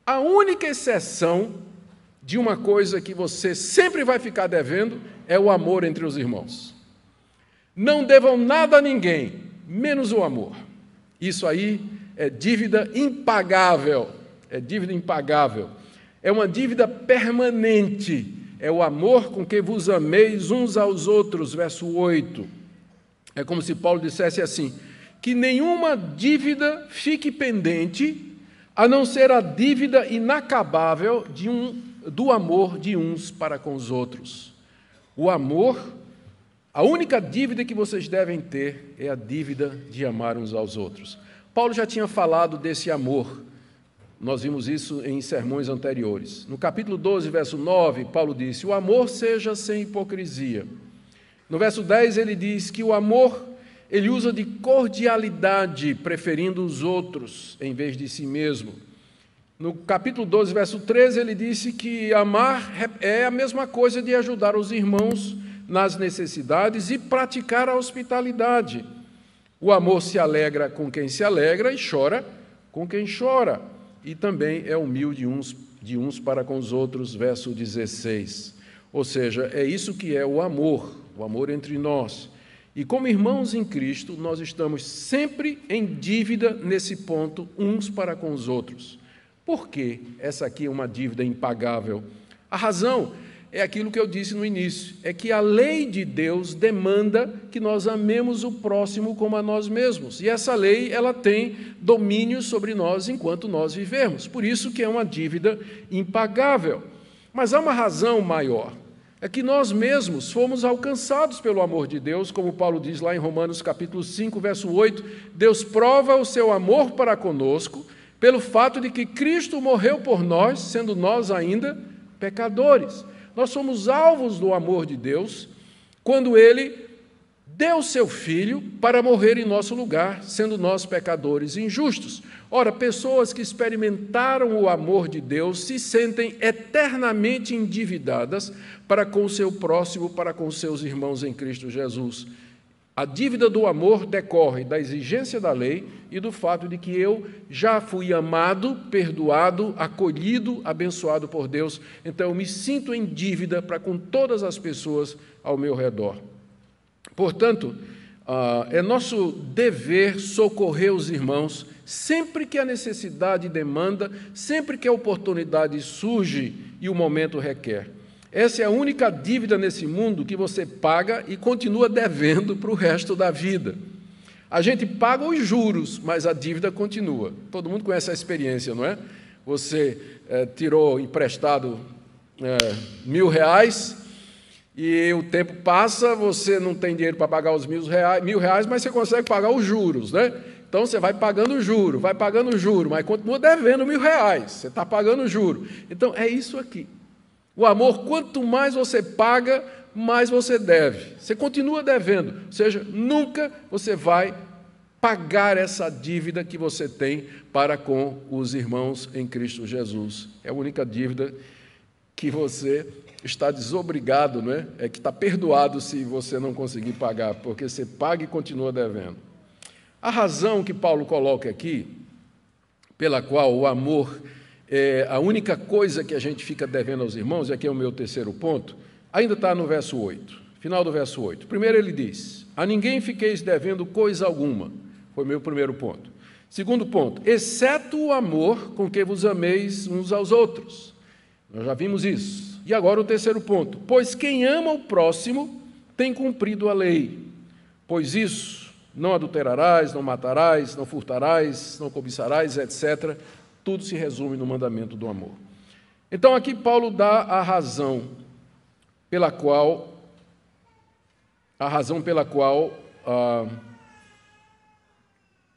A única exceção de uma coisa que você sempre vai ficar devendo é o amor entre os irmãos. Não devam nada a ninguém, menos o amor. Isso aí é dívida impagável. É dívida impagável. É uma dívida permanente. É o amor com que vos ameis uns aos outros, verso 8. É como se Paulo dissesse assim, que nenhuma dívida fique pendente, a não ser a dívida inacabável do amor de uns para com os outros. O amor, a única dívida que vocês devem ter é a dívida de amar uns aos outros. Paulo já tinha falado desse amor. Nós vimos isso em sermões anteriores. No capítulo 12, verso 9, Paulo disse, o amor seja sem hipocrisia. No verso 10, ele diz que o amor, ele usa de cordialidade, preferindo os outros em vez de si mesmo. No capítulo 12, verso 13, ele disse que amar é a mesma coisa de ajudar os irmãos nas necessidades e praticar a hospitalidade. O amor se alegra com quem se alegra e chora com quem chora. E também é humilde de uns para com os outros, verso 16. Ou seja, é isso que é o amor entre nós. E como irmãos em Cristo, nós estamos sempre em dívida nesse ponto, uns para com os outros. Por que essa aqui é uma dívida impagável? A razão é aquilo que eu disse no início, é que a lei de Deus demanda que nós amemos o próximo como a nós mesmos. E essa lei, ela tem domínio sobre nós enquanto nós vivemos. Por isso que é uma dívida impagável. Mas há uma razão maior. É que nós mesmos fomos alcançados pelo amor de Deus, como Paulo diz lá em Romanos capítulo 5, verso 8, Deus prova o seu amor para conosco pelo fato de que Cristo morreu por nós, sendo nós ainda pecadores. Nós somos alvos do amor de Deus quando Ele deu seu Filho para morrer em nosso lugar, sendo nós pecadores injustos. Ora, pessoas que experimentaram o amor de Deus se sentem eternamente endividadas para com o seu próximo, para com seus irmãos em Cristo Jesus. A dívida do amor decorre da exigência da lei e do fato de que eu já fui amado, perdoado, acolhido, abençoado por Deus. Então, eu me sinto em dívida para com todas as pessoas ao meu redor. Portanto, é nosso dever socorrer os irmãos sempre que a necessidade demanda, sempre que a oportunidade surge e o momento requer. Essa é a única dívida nesse mundo que você paga e continua devendo para o resto da vida. A gente paga os juros, mas a dívida continua. Todo mundo conhece a experiência, não é? Você tirou emprestado R$1.000 e o tempo passa, você não tem dinheiro para pagar os R$1.000, mas você consegue pagar os juros, né? Então, você vai pagando o juro, mas continua devendo R$1.000, você está pagando o juro. Então, é isso aqui. O amor, quanto mais você paga, mais você deve. Você continua devendo, ou seja, nunca você vai pagar essa dívida que você tem para com os irmãos em Cristo Jesus. É a única dívida que você está desobrigado, não é? É que está perdoado se você não conseguir pagar, porque você paga e continua devendo. A razão que Paulo coloca aqui, pela qual o amor é a única coisa que a gente fica devendo aos irmãos, e aqui é o meu terceiro ponto, ainda está no verso 8, final do verso 8. Primeiro ele diz, a ninguém fiqueis devendo coisa alguma, foi meu primeiro ponto. Segundo ponto, exceto o amor com que vos ameis uns aos outros. Nós já vimos isso. E agora o terceiro ponto, pois quem ama o próximo tem cumprido a lei. Pois isso, não adulterarás, não matarás, não furtarás, não cobiçarás, etc., tudo se resume no mandamento do amor. Então, aqui Paulo dá a razão pela qual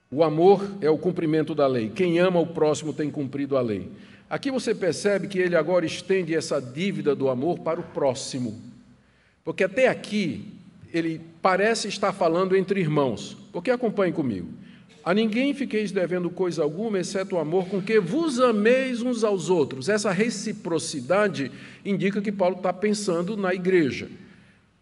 o amor é o cumprimento da lei. Quem ama o próximo tem cumprido a lei. Aqui você percebe que ele agora estende essa dívida do amor para o próximo. Porque até aqui ele parece estar falando entre irmãos. Porque acompanhe comigo. A ninguém fiqueis devendo coisa alguma, exceto o amor com que vos ameis uns aos outros. Essa reciprocidade indica que Paulo está pensando na igreja.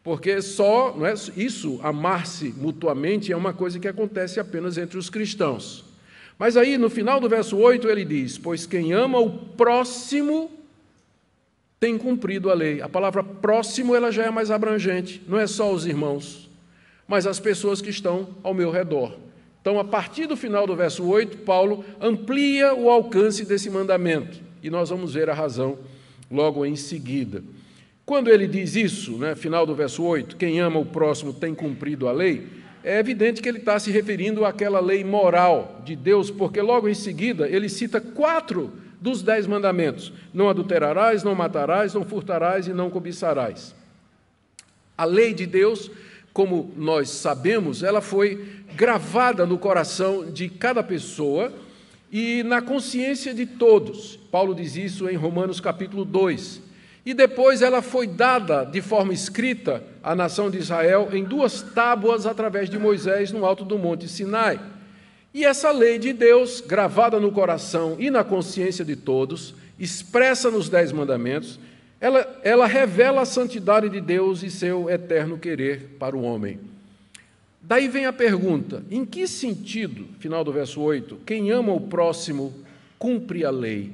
Porque só, não é, isso, amar-se mutuamente, é uma coisa que acontece apenas entre os cristãos. Mas aí, no final do verso 8, ele diz: pois quem ama o próximo tem cumprido a lei. A palavra próximo ela já é mais abrangente, não é só os irmãos, mas as pessoas que estão ao meu redor. Então, a partir do final do verso 8, Paulo amplia o alcance desse mandamento, e nós vamos ver a razão logo em seguida. Quando ele diz isso, final do verso 8, quem ama o próximo tem cumprido a lei, é evidente que ele está se referindo àquela lei moral de Deus, porque logo em seguida ele cita 4 dos 10 mandamentos: não adulterarás, não matarás, não furtarás e não cobiçarás. A lei de Deus, como nós sabemos, ela foi gravada no coração de cada pessoa e na consciência de todos. Paulo diz isso em Romanos capítulo 2. E depois ela foi dada de forma escrita à nação de Israel em 2 tábuas através de Moisés no alto do monte Sinai. E essa lei de Deus, gravada no coração e na consciência de todos, expressa nos 10 mandamentos, ela revela a santidade de Deus e seu eterno querer para o homem. Daí vem a pergunta: em que sentido, final do verso 8, quem ama o próximo cumpre a lei?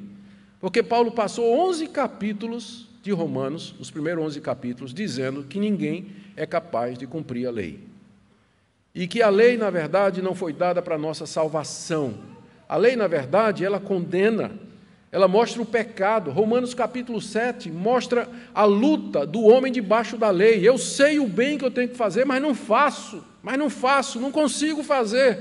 Porque Paulo passou 11 capítulos de Romanos, os primeiros 11 capítulos, dizendo que ninguém é capaz de cumprir a lei. E que a lei, na verdade, não foi dada para a nossa salvação. A lei, na verdade, ela condena, ela mostra o pecado. Romanos capítulo 7 mostra a luta do homem debaixo da lei. Eu sei o bem que eu tenho que fazer, mas não faço, não consigo fazer.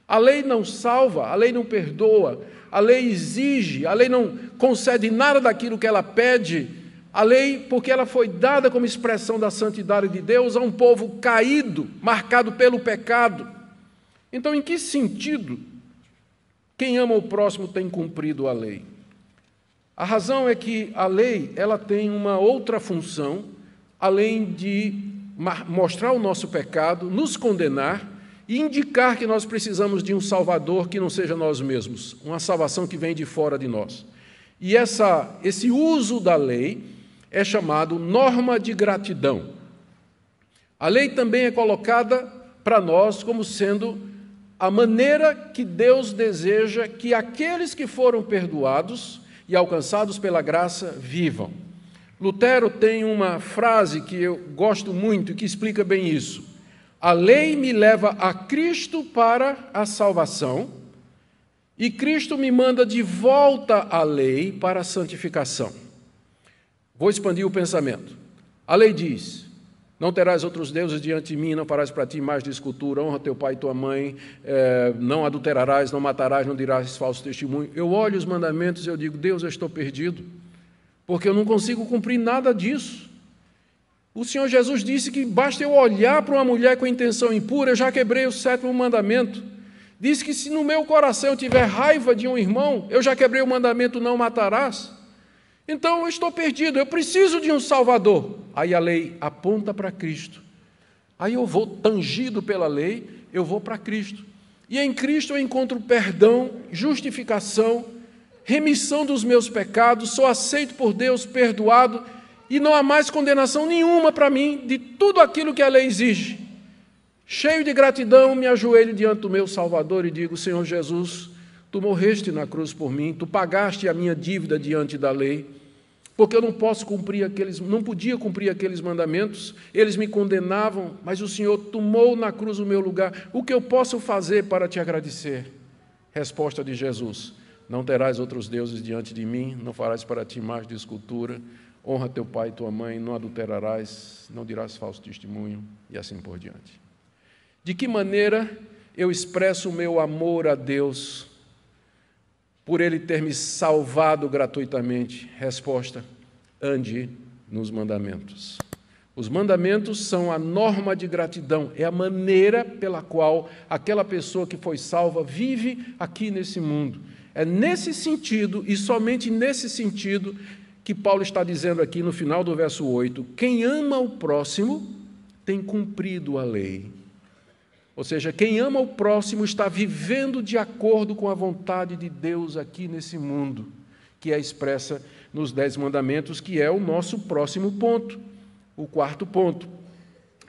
A lei não salva, a lei não perdoa, a lei exige, a lei não concede nada daquilo que ela pede. A lei, porque ela foi dada como expressão da santidade de Deus a um povo caído, marcado pelo pecado. Então, em que sentido quem ama o próximo tem cumprido a lei? A razão é que a lei ela tem uma outra função, além de mostrar o nosso pecado, nos condenar e indicar que nós precisamos de um Salvador que não seja nós mesmos, uma salvação que vem de fora de nós. E esse uso da lei é chamado norma de gratidão. A lei também é colocada para nós como sendo a maneira que Deus deseja que aqueles que foram perdoados e alcançados pela graça vivam. Lutero tem uma frase que eu gosto muito e que explica bem isso: a lei me leva a Cristo para a salvação e Cristo me manda de volta à lei para a santificação. Vou expandir o pensamento. A lei diz: não terás outros deuses diante de mim, não farás para ti imagem de escultura, honra teu pai e tua mãe, não adulterarás, não matarás, não dirás falso testemunho. Eu olho os mandamentos e eu digo: Deus, eu estou perdido, porque eu não consigo cumprir nada disso. O Senhor Jesus disse que basta eu olhar para uma mulher com intenção impura, eu já quebrei o 7º mandamento. Disse que se no meu coração eu tiver raiva de um irmão, eu já quebrei o mandamento: não matarás. Então eu estou perdido, eu preciso de um Salvador. Aí a lei aponta para Cristo. Aí eu vou, tangido pela lei, eu vou para Cristo. E em Cristo eu encontro perdão, justificação, remissão dos meus pecados, sou aceito por Deus, perdoado, e não há mais condenação nenhuma para mim de tudo aquilo que a lei exige. Cheio de gratidão, me ajoelho diante do meu Salvador e digo: Senhor Jesus, tu morreste na cruz por mim, tu pagaste a minha dívida diante da lei, porque eu não podia cumprir aqueles mandamentos, eles me condenavam, mas o Senhor tomou na cruz o meu lugar. O que eu posso fazer para te agradecer? Resposta de Jesus: não terás outros deuses diante de mim, não farás para ti imagem de escultura, honra teu pai e tua mãe, não adulterarás, não dirás falso testemunho, e assim por diante. De que maneira eu expresso o meu amor a Deus por Ele ter me salvado gratuitamente? Resposta: ande nos mandamentos. Os mandamentos são a norma de gratidão, é a maneira pela qual aquela pessoa que foi salva vive aqui nesse mundo. É nesse sentido, e somente nesse sentido, que Paulo está dizendo aqui no final do verso 8, quem ama o próximo tem cumprido a lei. Ou seja, quem ama o próximo está vivendo de acordo com a vontade de Deus aqui nesse mundo, que é expressa nos 10 mandamentos, que é o nosso próximo ponto, o 4º ponto.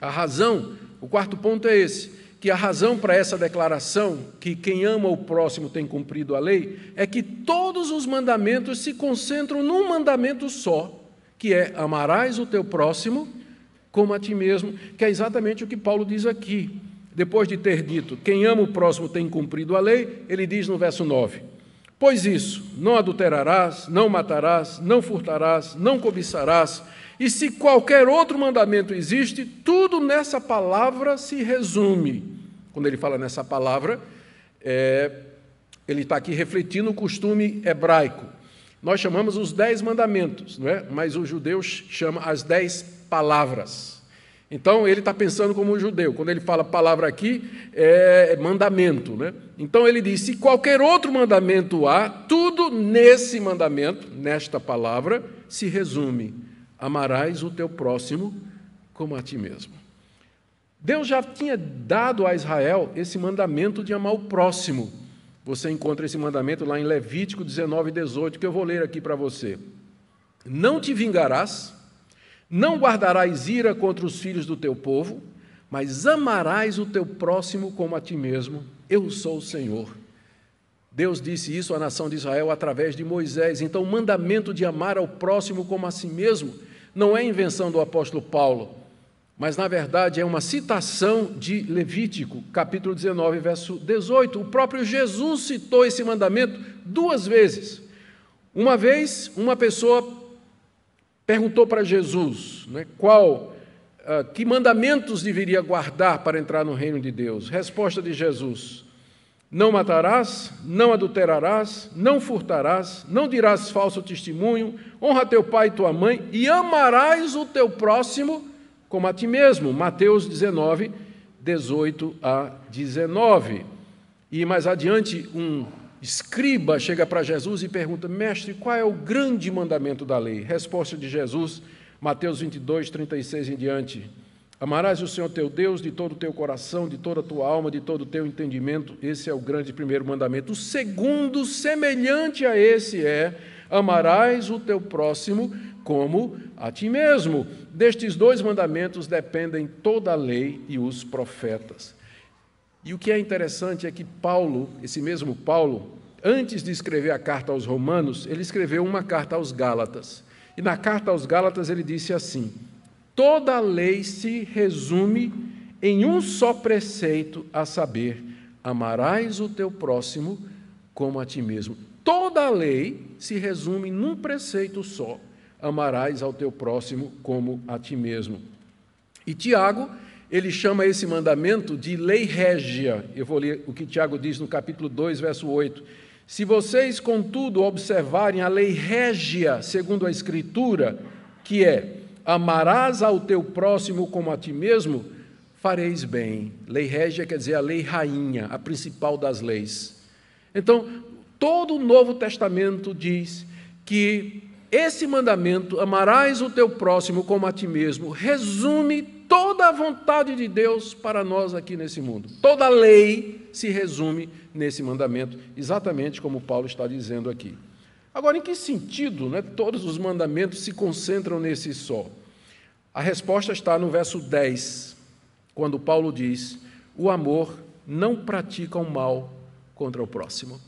A razão, o 4º ponto é esse: que a razão para essa declaração, que quem ama o próximo tem cumprido a lei, é que todos os mandamentos se concentram num mandamento só, que é amarás o teu próximo como a ti mesmo, que é exatamente o que Paulo diz aqui. Depois de ter dito, quem ama o próximo tem cumprido a lei, ele diz no verso 9, pois isso, não adulterarás, não matarás, não furtarás, não cobiçarás, e se qualquer outro mandamento existe, tudo nessa palavra se resume. Quando ele fala nessa palavra, ele está aqui refletindo o costume hebraico. Nós chamamos os 10 mandamentos, não é? Mas os judeus chamam as 10 palavras. Então, ele está pensando como um judeu. Quando ele fala palavra aqui, é mandamento, né? Então, ele diz, se qualquer outro mandamento há, tudo nesse mandamento, nesta palavra, se resume. Amarás o teu próximo como a ti mesmo. Deus já tinha dado a Israel esse mandamento de amar o próximo. Você encontra esse mandamento lá em Levítico 19:18, que eu vou ler aqui para você. Não te vingarás, não guardarás ira contra os filhos do teu povo, mas amarás o teu próximo como a ti mesmo. Eu sou o Senhor. Deus disse isso à nação de Israel através de Moisés. Então, o mandamento de amar ao próximo como a si mesmo não é invenção do apóstolo Paulo, mas, na verdade, é uma citação de Levítico, capítulo 19, verso 18. O próprio Jesus citou esse mandamento 2 vezes. Uma vez, uma pessoa perguntou para Jesus, né, que mandamentos deveria guardar para entrar no reino de Deus. Resposta de Jesus: não matarás, não adulterarás, não furtarás, não dirás falso testemunho, honra teu pai e tua mãe, e amarás o teu próximo como a ti mesmo. Mateus 19, 18 a 19. E mais adiante, um escriba chega para Jesus e pergunta, mestre, qual é o grande mandamento da lei? Resposta de Jesus, Mateus 22, 36 em diante. Amarás o Senhor teu Deus de todo o teu coração, de toda a tua alma, de todo o teu entendimento. Esse é o grande primeiro mandamento. O segundo, semelhante a esse, é amarás o teu próximo como a ti mesmo. Destes 2 mandamentos dependem toda a lei e os profetas. E o que é interessante é que Paulo, esse mesmo Paulo, antes de escrever a carta aos Romanos, ele escreveu uma carta aos Gálatas. E na carta aos Gálatas ele disse assim: toda a lei se resume em um só preceito, a saber, amarás o teu próximo como a ti mesmo. Toda a lei se resume num preceito só, amarás ao teu próximo como a ti mesmo. E Tiago, ele chama esse mandamento de lei régia. Eu vou ler o que Tiago diz no capítulo 2, verso 8. Se vocês, contudo, observarem a lei régia, segundo a Escritura, que é amarás ao teu próximo como a ti mesmo, fareis bem. Lei régia quer dizer a lei rainha, a principal das leis. Então, todo o Novo Testamento diz que esse mandamento, amarás o teu próximo como a ti mesmo, resume toda a vontade de Deus para nós aqui nesse mundo. Toda a lei se resume nesse mandamento, exatamente como Paulo está dizendo aqui. Agora, em que sentido, né, todos os mandamentos se concentram nesse só? A resposta está no verso 10, quando Paulo diz, o amor não pratica o mal contra o próximo.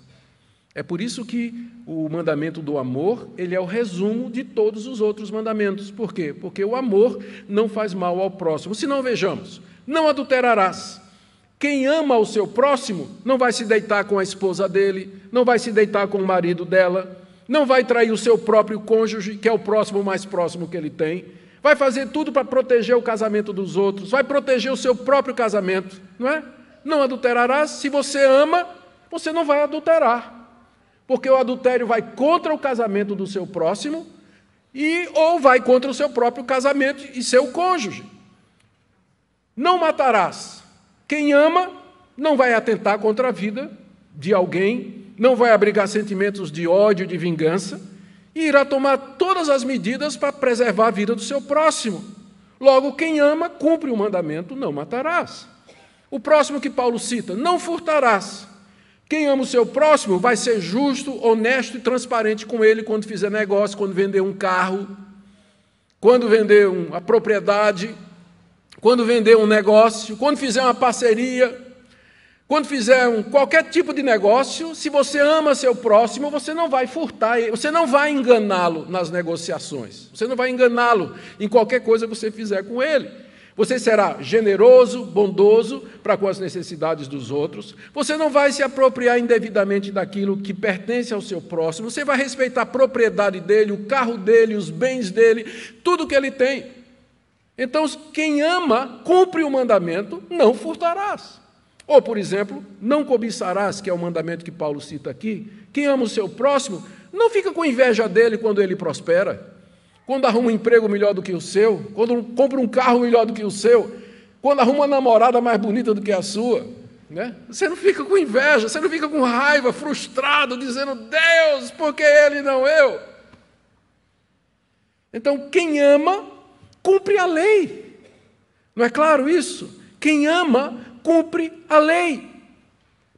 É por isso que o mandamento do amor, ele é o resumo de todos os outros mandamentos. Por quê? Porque o amor não faz mal ao próximo. Se não, vejamos, não adulterarás. Quem ama o seu próximo não vai se deitar com a esposa dele, não vai se deitar com o marido dela, não vai trair o seu próprio cônjuge, que é o próximo mais próximo que ele tem, vai fazer tudo para proteger o casamento dos outros, vai proteger o seu próprio casamento, não é? Não adulterarás. Se você ama, você não vai adulterar. Porque o adultério vai contra o casamento do seu próximo ou vai contra o seu próprio casamento e seu cônjuge. Não matarás. Quem ama não vai atentar contra a vida de alguém, não vai abrigar sentimentos de ódio, de vingança, e irá tomar todas as medidas para preservar a vida do seu próximo. Logo, quem ama cumpre o mandamento, não matarás. O próximo que Paulo cita, não furtarás. Quem ama o seu próximo vai ser justo, honesto e transparente com ele quando fizer negócio, quando vender um carro, quando vender uma propriedade, quando vender um negócio, quando fizer uma parceria, quando fizer qualquer tipo de negócio, se você ama seu próximo, você não vai furtar, você não vai enganá-lo nas negociações, você não vai enganá-lo em qualquer coisa que você fizer com ele. Você será generoso, bondoso para com as necessidades dos outros. Você não vai se apropriar indevidamente daquilo que pertence ao seu próximo. Você vai respeitar a propriedade dele, o carro dele, os bens dele, tudo que ele tem. Então, quem ama, cumpre o mandamento, não furtarás. Ou, por exemplo, não cobiçarás, que é o mandamento que Paulo cita aqui. Quem ama o seu próximo, não fica com inveja dele quando ele prospera. Quando arruma um emprego melhor do que o seu, quando compra um carro melhor do que o seu, quando arruma uma namorada mais bonita do que a sua, né? Você não fica com inveja, você não fica com raiva, frustrado, dizendo, Deus, por que ele e não eu? Então, quem ama, cumpre a lei. Não é claro isso? Quem ama, cumpre a lei.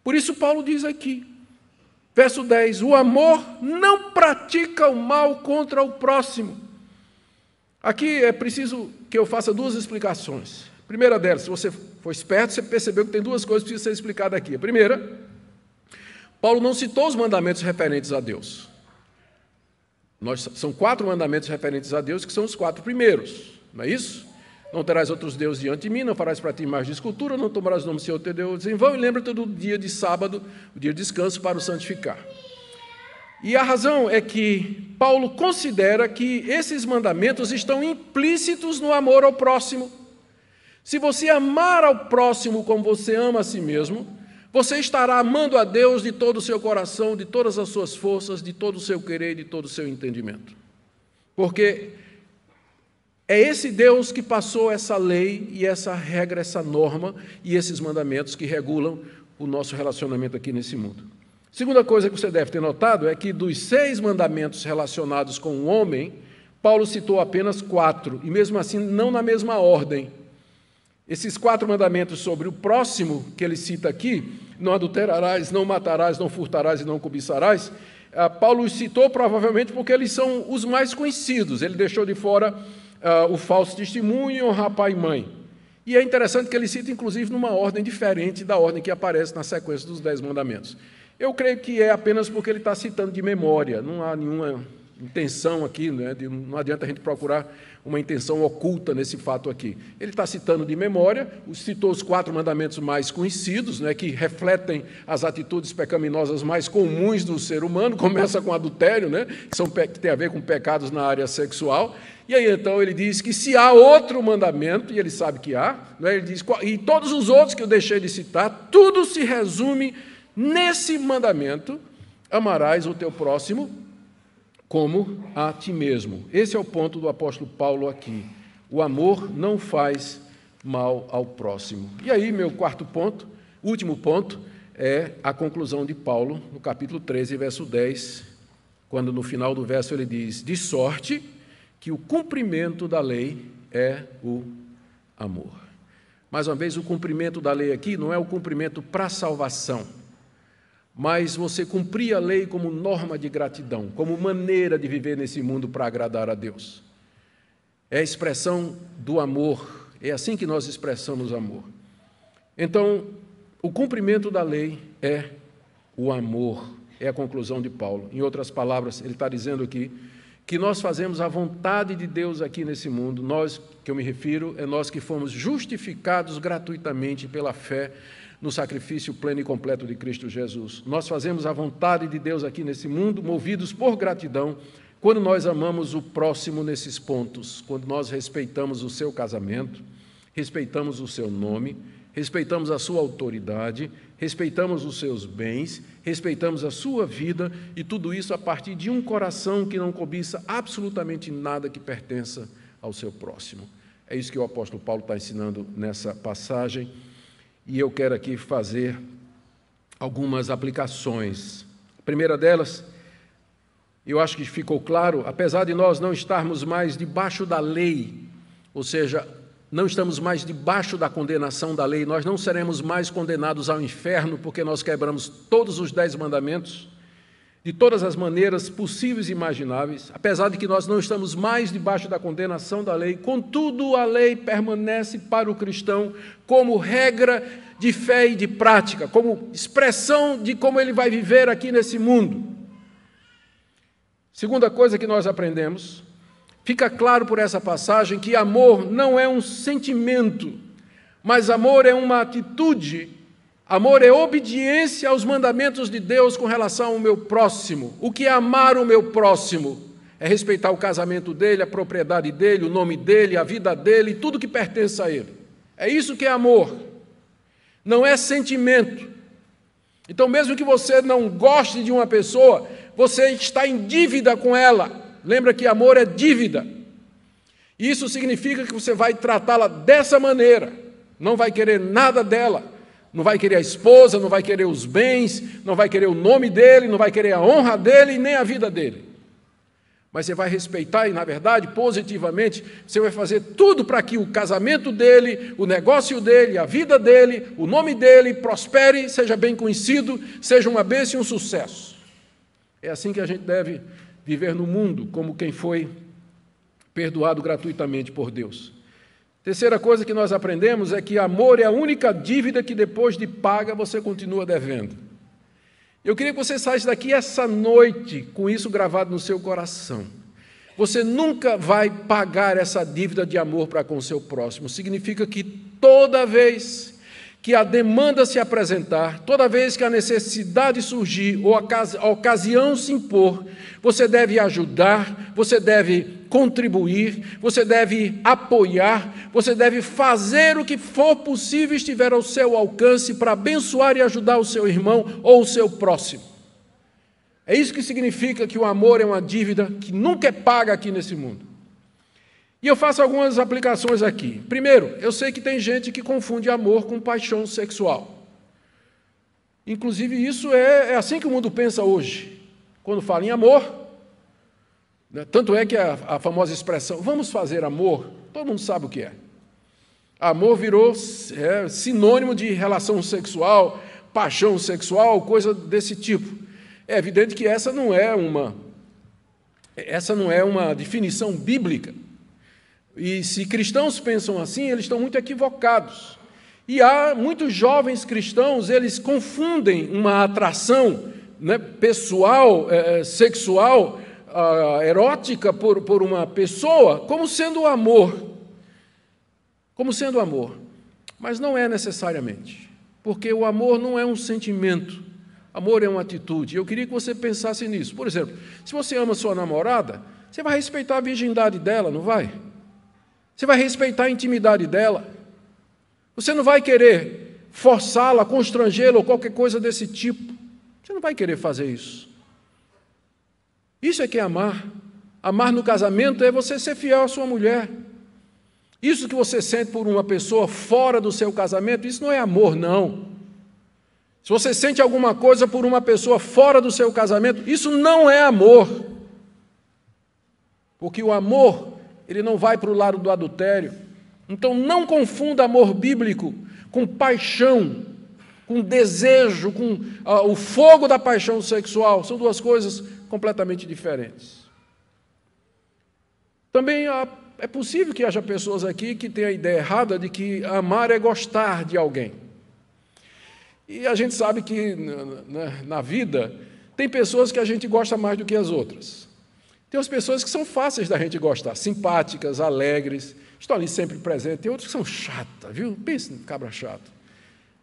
Por isso Paulo diz aqui, verso 10, o amor não pratica o mal contra o próximo. Aqui é preciso que eu faça duas explicações. A primeira delas, se você for esperto, você percebeu que tem duas coisas que precisam ser explicadas aqui. A primeira, Paulo não citou os mandamentos referentes a Deus. São 4 mandamentos referentes a Deus, que são os 4 primeiros, não é isso? Não terás outros deuses diante de mim, não farás para ti imagem de escultura, não tomarás o nome do Senhor teu Deus em vão, e lembra-te do dia de sábado, o dia de descanso, para o santificar. E a razão é que Paulo considera que esses mandamentos estão implícitos no amor ao próximo. Se você amar ao próximo como você ama a si mesmo, você estará amando a Deus de todo o seu coração, de todas as suas forças, de todo o seu querer e de todo o seu entendimento. Porque é esse Deus que passou essa lei e essa regra, essa norma e esses mandamentos que regulam o nosso relacionamento aqui nesse mundo. Segunda coisa que você deve ter notado é que dos 6 mandamentos relacionados com o homem, Paulo citou apenas 4, e mesmo assim não na mesma ordem. Esses 4 mandamentos sobre o próximo que ele cita aqui, não adulterarás, não matarás, não furtarás e não cobiçarás, Paulo os citou provavelmente porque eles são os mais conhecidos. Ele deixou de fora o falso testemunho e honrar pai e mãe. E é interessante que ele cita, inclusive, numa ordem diferente da ordem que aparece na sequência dos 10 mandamentos. Eu creio que é apenas porque ele está citando de memória, não há nenhuma intenção aqui, né? Não adianta a gente procurar uma intenção oculta nesse fato aqui. Ele está citando de memória, citou os 4 mandamentos mais conhecidos, né, que refletem as atitudes pecaminosas mais comuns do ser humano, começa com adultério, né, que tem a ver com pecados na área sexual, e aí então ele diz que se há outro mandamento, e ele sabe que há, né, ele diz, e todos os outros que eu deixei de citar, tudo se resume nesse mandamento, amarás o teu próximo como a ti mesmo. Esse é o ponto do apóstolo Paulo aqui. O amor não faz mal ao próximo. E aí, meu quarto ponto, último ponto, é a conclusão de Paulo, no capítulo 13, verso 10, quando no final do verso ele diz, de sorte que o cumprimento da lei é o amor. Mais uma vez, o cumprimento da lei aqui não é o cumprimento para a salvação, mas você cumprir a lei como norma de gratidão, como maneira de viver nesse mundo para agradar a Deus. É a expressão do amor, é assim que nós expressamos amor. Então, o cumprimento da lei é o amor, é a conclusão de Paulo. Em outras palavras, ele está dizendo aqui que nós fazemos a vontade de Deus aqui nesse mundo, nós, que eu me refiro, é nós que fomos justificados gratuitamente pela fé no sacrifício pleno e completo de Cristo Jesus. Nós fazemos a vontade de Deus aqui nesse mundo, movidos por gratidão, quando nós amamos o próximo nesses pontos, quando nós respeitamos o seu casamento, respeitamos o seu nome, respeitamos a sua autoridade, respeitamos os seus bens, respeitamos a sua vida, e tudo isso a partir de um coração que não cobiça absolutamente nada que pertença ao seu próximo. É isso que o apóstolo Paulo está ensinando nessa passagem. E eu quero aqui fazer algumas aplicações. A primeira delas, eu acho que ficou claro, apesar de nós não estarmos mais debaixo da lei, ou seja, não estamos mais debaixo da condenação da lei, nós não seremos mais condenados ao inferno porque nós quebramos todos os 10 mandamentos. de todas as maneiras possíveis e imagináveis, apesar de que nós não estamos mais debaixo da condenação da lei, contudo a lei permanece para o cristão como regra de fé e de prática, como expressão de como ele vai viver aqui nesse mundo. Segunda coisa que nós aprendemos, fica claro por essa passagem que amor não é um sentimento, mas amor é uma atitude. Amor é obediência aos mandamentos de Deus com relação ao meu próximo. O que é amar o meu próximo? É respeitar o casamento dele, a propriedade dele, o nome dele, a vida dele, tudo que pertence a ele. É isso que é amor. Não é sentimento. Então, mesmo que você não goste de uma pessoa, você está em dívida com ela. Lembra que amor é dívida. Isso significa que você vai tratá-la dessa maneira. Não vai querer nada dela. Não vai querer a esposa, não vai querer os bens, não vai querer o nome dele, não vai querer a honra dele, nem a vida dele. Mas você vai respeitar e, na verdade, positivamente, você vai fazer tudo para que o casamento dele, o negócio dele, a vida dele, o nome dele prospere, seja bem conhecido, seja uma bênção e um sucesso. É assim que a gente deve viver no mundo, como quem foi perdoado gratuitamente por Deus. Terceira coisa que nós aprendemos é que amor é a única dívida que depois de paga você continua devendo. Eu queria que você saísse daqui essa noite com isso gravado no seu coração. Você nunca vai pagar essa dívida de amor para com o seu próximo. Significa que toda vez que a demanda se apresentar, toda vez que a necessidade surgir ou a ocasião se impor, você deve ajudar, você deve contribuir, você deve apoiar, você deve fazer o que for possível e estiver ao seu alcance para abençoar e ajudar o seu irmão ou o seu próximo. É isso que significa que o amor é uma dívida que nunca é paga aqui nesse mundo. E eu faço algumas aplicações aqui. Primeiro, eu sei que tem gente que confunde amor com paixão sexual. Inclusive, isso é assim que o mundo pensa hoje. Quando fala em amor, né? Tanto é que a famosa expressão, vamos fazer amor, todo mundo sabe o que é. Amor virou sinônimo de relação sexual, paixão sexual, coisa desse tipo. É evidente que essa não é uma definição bíblica. E se cristãos pensam assim, eles estão muito equivocados. E há muitos jovens cristãos, eles confundem uma atração, né, pessoal, sexual, erótica por uma pessoa, como sendo amor. Como sendo amor. Mas não é necessariamente. Porque o amor não é um sentimento. Amor é uma atitude. Eu queria que você pensasse nisso. Por exemplo, se você ama sua namorada, você vai respeitar a virgindade dela, não vai? Você vai respeitar a intimidade dela. Você não vai querer forçá-la, constrangê-la ou qualquer coisa desse tipo. Você não vai querer fazer isso. Isso é que é amar. Amar no casamento é você ser fiel à sua mulher. Isso que você sente por uma pessoa fora do seu casamento, isso não é amor, não. Se você sente alguma coisa por uma pessoa fora do seu casamento, isso não é amor. Porque o amor, ele não vai para o lado do adultério. Então, não confunda amor bíblico com paixão, com desejo, com o fogo da paixão sexual. São duas coisas completamente diferentes. Também é possível que haja pessoas aqui que tenham a ideia errada de que amar é gostar de alguém. E a gente sabe que na vida tem pessoas que a gente gosta mais do que as outras. Tem as pessoas que são fáceis da gente gostar, simpáticas, alegres, estão ali sempre presentes. Tem outras que são chatas, viu? Pensa no cabra chato.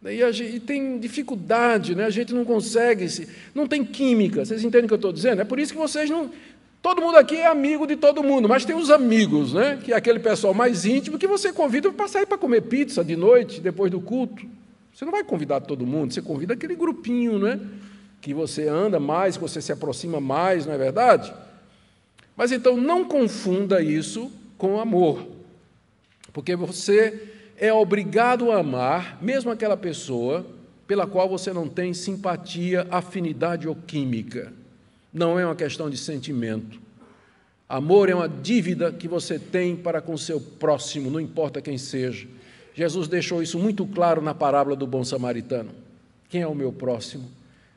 E tem dificuldade, né? A gente não consegue, não tem química. Vocês entendem o que eu estou dizendo? É por isso que vocês não... Todo mundo aqui é amigo de todo mundo, mas tem os amigos, né? Que é aquele pessoal mais íntimo que você convida para sair para comer pizza de noite, depois do culto. Você não vai convidar todo mundo, você convida aquele grupinho, né? Que você anda mais, que você se aproxima mais, não é verdade? Mas então não confunda isso com amor, porque você é obrigado a amar mesmo aquela pessoa pela qual você não tem simpatia, afinidade ou química. Não é uma questão de sentimento. Amor é uma dívida que você tem para com o seu próximo, não importa quem seja. Jesus deixou isso muito claro na parábola do bom samaritano. Quem é o meu próximo?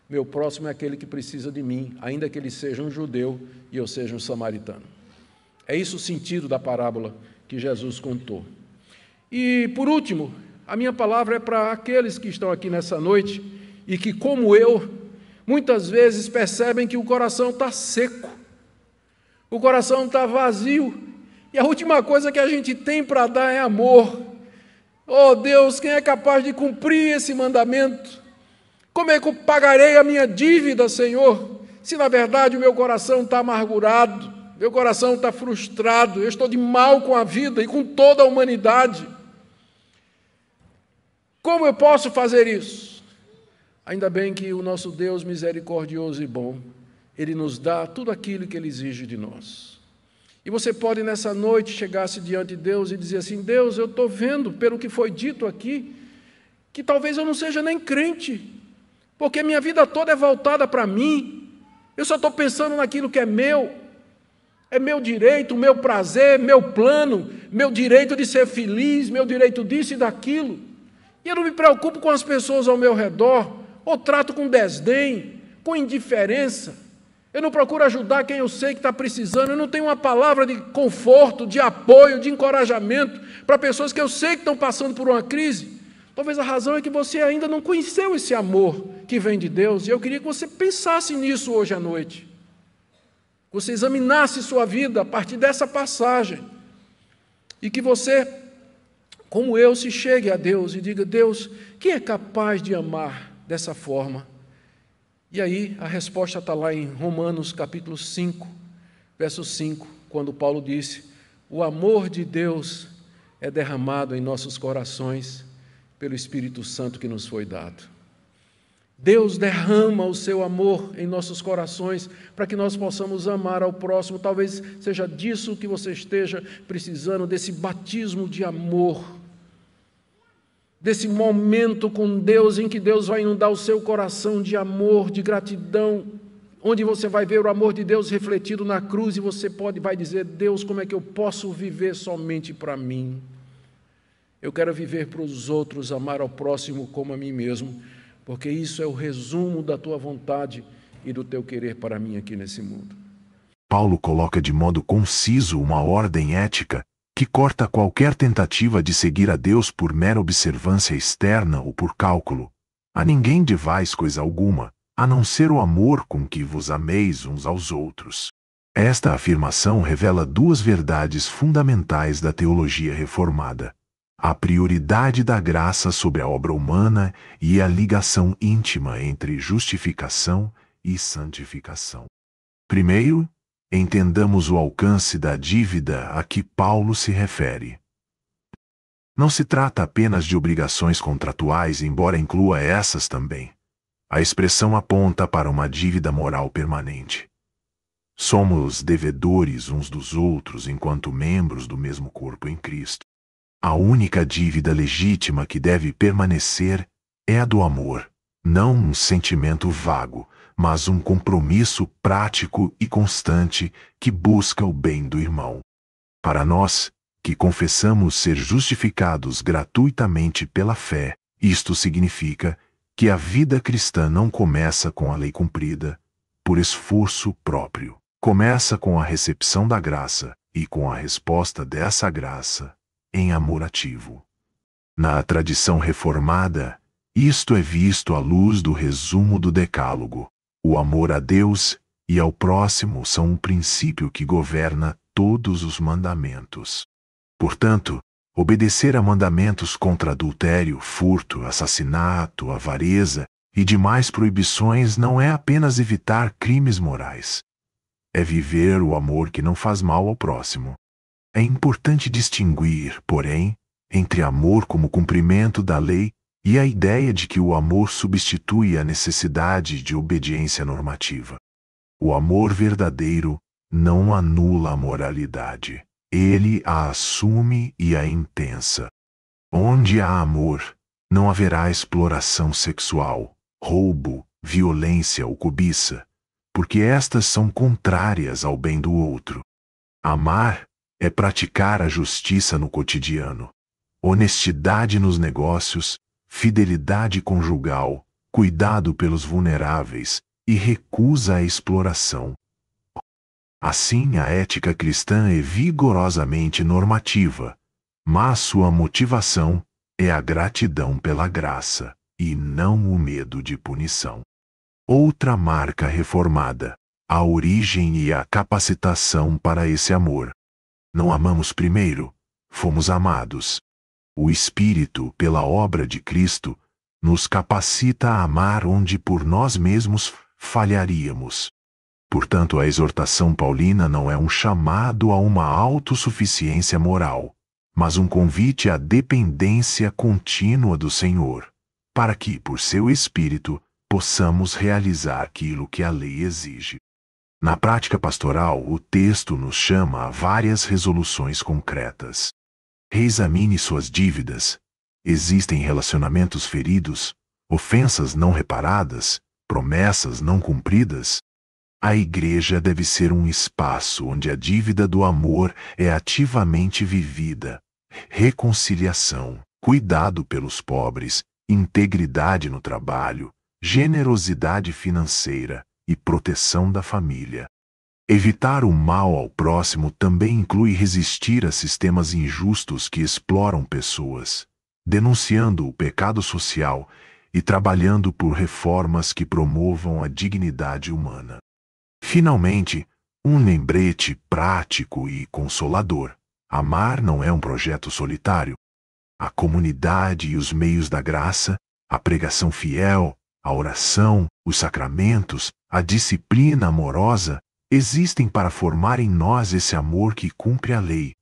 Meu próximo é aquele que precisa de mim, ainda que ele seja um judeu e eu seja um samaritano. É isso o sentido da parábola que Jesus contou. E, por último, a minha palavra é para aqueles que estão aqui nessa noite e que, como eu, muitas vezes percebem que o coração está seco, o coração está vazio, e a última coisa que a gente tem para dar é amor. Oh Deus, quem é capaz de cumprir esse mandamento? Como é que eu pagarei a minha dívida, Senhor, se na verdade o meu coração está amargurado, meu coração está frustrado, eu estou de mal com a vida e com toda a humanidade? Como eu posso fazer isso? Ainda bem que o nosso Deus misericordioso e bom, Ele nos dá tudo aquilo que Ele exige de nós. E você pode nessa noite chegar-se diante de Deus e dizer assim: Deus, eu estou vendo pelo que foi dito aqui, que talvez eu não seja nem crente, porque minha vida toda é voltada para mim, eu só estou pensando naquilo que é meu direito, meu prazer, meu plano, meu direito de ser feliz, meu direito disso e daquilo. E eu não me preocupo com as pessoas ao meu redor, ou trato com desdém, com indiferença. Eu não procuro ajudar quem eu sei que está precisando, eu não tenho uma palavra de conforto, de apoio, de encorajamento para pessoas que eu sei que estão passando por uma crise. Talvez a razão é que você ainda não conheceu esse amor que vem de Deus, e eu queria que você pensasse nisso hoje à noite. Você examinasse sua vida a partir dessa passagem, e que você, como eu, se chegue a Deus e diga: Deus, quem é capaz de amar dessa forma? E aí a resposta está lá em Romanos capítulo 5, verso 5, quando Paulo disse: o amor de Deus é derramado em nossos corações pelo Espírito Santo que nos foi dado. Deus derrama o seu amor em nossos corações para que nós possamos amar ao próximo. Talvez seja disso que você esteja precisando, desse batismo de amor, desse momento com Deus em que Deus vai inundar o seu coração de amor, de gratidão, onde você vai ver o amor de Deus refletido na cruz e você vai dizer: Deus, como é que eu posso viver somente para mim? Eu quero viver para os outros, amar ao próximo como a mim mesmo, porque isso é o resumo da tua vontade e do teu querer para mim aqui nesse mundo. Paulo coloca de modo conciso uma ordem ética que corta qualquer tentativa de seguir a Deus por mera observância externa ou por cálculo. A ninguém devais coisa alguma, a não ser o amor com que vos ameis uns aos outros. Esta afirmação revela duas verdades fundamentais da teologia reformada: a prioridade da graça sobre a obra humana e a ligação íntima entre justificação e santificação. Primeiro, entendamos o alcance da dívida a que Paulo se refere. Não se trata apenas de obrigações contratuais, embora inclua essas também. A expressão aponta para uma dívida moral permanente. Somos devedores uns dos outros enquanto membros do mesmo corpo em Cristo. A única dívida legítima que deve permanecer é a do amor, não um sentimento vago, mas um compromisso prático e constante que busca o bem do irmão. Para nós, que confessamos ser justificados gratuitamente pela fé, isto significa que a vida cristã não começa com a lei cumprida, por esforço próprio. Começa com a recepção da graça e com a resposta dessa graça em amor ativo. Na tradição reformada, isto é visto à luz do resumo do Decálogo. O amor a Deus e ao próximo são um princípio que governa todos os mandamentos. Portanto, obedecer a mandamentos contra adultério, furto, assassinato, avareza e demais proibições não é apenas evitar crimes morais. É viver o amor que não faz mal ao próximo. É importante distinguir, porém, entre amor como cumprimento da lei e a ideia de que o amor substitui a necessidade de obediência normativa. O amor verdadeiro não anula a moralidade. Ele a assume e a intensa. Onde há amor, não haverá exploração sexual, roubo, violência ou cobiça, porque estas são contrárias ao bem do outro. Amar é praticar a justiça no cotidiano, honestidade nos negócios, fidelidade conjugal, cuidado pelos vulneráveis e recusa a exploração. Assim, a ética cristã é vigorosamente normativa, mas sua motivação é a gratidão pela graça e não o medo de punição. Outra marca reformada: a origem e a capacitação para esse amor. Não amamos primeiro, fomos amados. O Espírito, pela obra de Cristo, nos capacita a amar onde por nós mesmos falharíamos. Portanto, a exortação paulina não é um chamado a uma autossuficiência moral, mas um convite à dependência contínua do Senhor, para que, por seu Espírito, possamos realizar aquilo que a lei exige. Na prática pastoral, o texto nos chama a várias resoluções concretas. Reexamine suas dívidas. Existem relacionamentos feridos, ofensas não reparadas, promessas não cumpridas. A igreja deve ser um espaço onde a dívida do amor é ativamente vivida. Reconciliação, cuidado pelos pobres, integridade no trabalho, generosidade financeira e proteção da família. Evitar o mal ao próximo também inclui resistir a sistemas injustos que exploram pessoas, denunciando o pecado social e trabalhando por reformas que promovam a dignidade humana. Finalmente, um lembrete prático e consolador: amar não é um projeto solitário. A comunidade e os meios da graça, a pregação fiel, a oração, os sacramentos, a disciplina amorosa existem para formar em nós esse amor que cumpre a lei.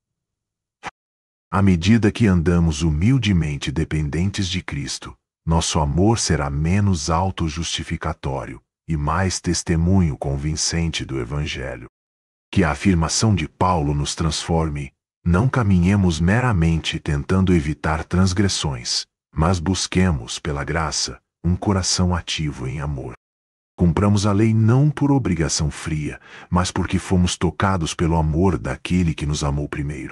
À medida que andamos humildemente dependentes de Cristo, nosso amor será menos autojustificatório e mais testemunho convincente do Evangelho. Que a afirmação de Paulo nos transforme: não caminhemos meramente tentando evitar transgressões, mas busquemos, pela graça, um coração ativo em amor. Cumpramos a lei não por obrigação fria, mas porque fomos tocados pelo amor daquele que nos amou primeiro.